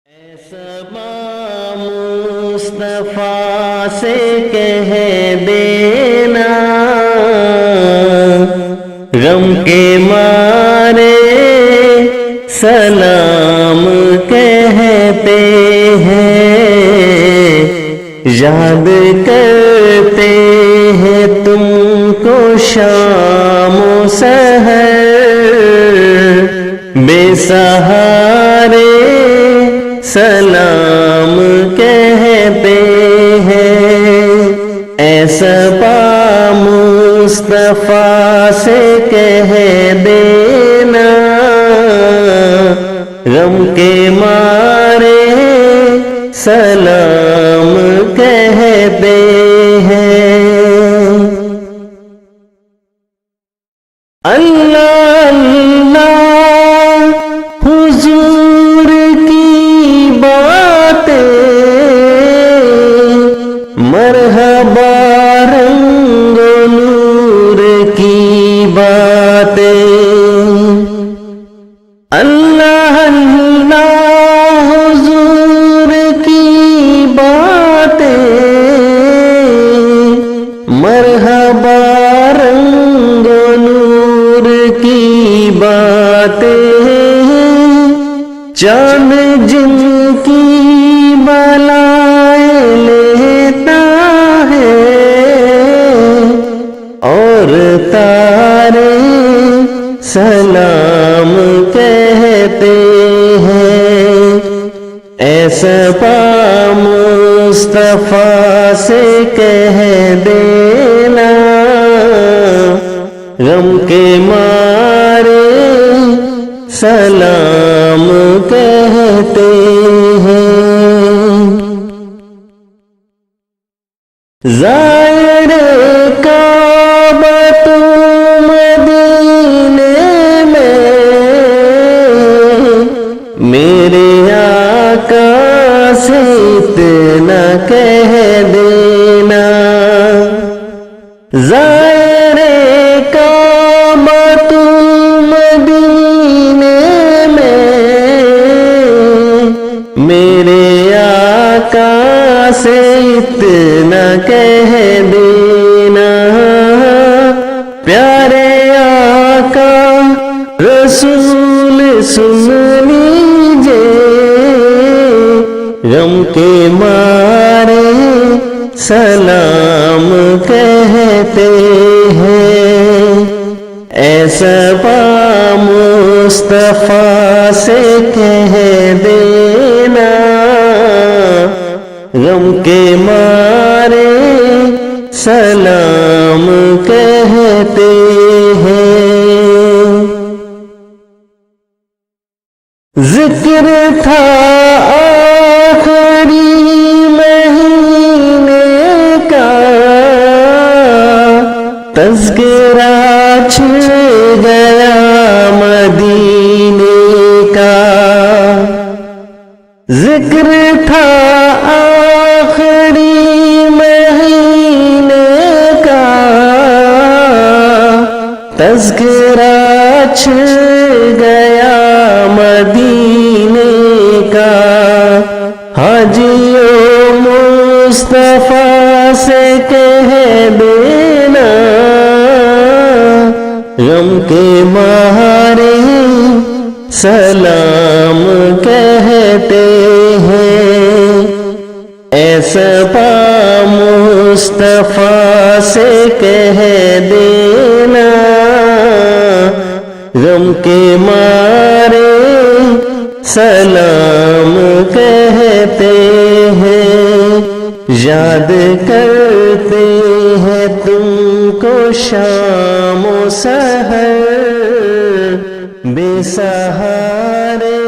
ऐसा मुस्तफा से कह देना, गम के मारे सलाम कहते हैं, याद करते हैं तुमको शाम सहर, बेसहारे सलाम कहते हैं। ऐसा मुस्तफा से कह देना, गम के मारे सलाम कहते हैं। अल्लाह अल्लाह हुजूर की बातें, मरहबा रंगो नूर की बातें। अल्लाह अल्लाह हुजूर की बातें, मरहबा रंगो नूर की बातें। चांद जिनकी बलाएं लेता है और तारे सलाम कहते हैं। ऐसा मुस्तफा से कह देना, गम के मारे सलाम कहते हैं। ज़ाहिर काबा तो मदीने में, मेरे आका से इतना कह देना। ज़ाहिर काबा तो मदीने में, मेरे आका से इतना कह देना। प्यारे आका रसूल सुन लीजिए, गम के मारे सलाम कहते हैं। ऐसा मुस्तफा से कह देना, गम के मारे सलाम कहते हैं। जिक्र था आखिरी महीने का, तज़किरा छिड़ गया मदीने का। जिक्र था आखिरी महीने का, तज़किरा छिड़ गया मदीने का। हाजियो मुस्तफा से कह देना, गम के मारे सलाम कहते हैं। ऐसा मुस्तफा से कह देना, गम के मारे सलाम कहते हैं। याद करते हैं तुमको शाम सहर, बेसहारे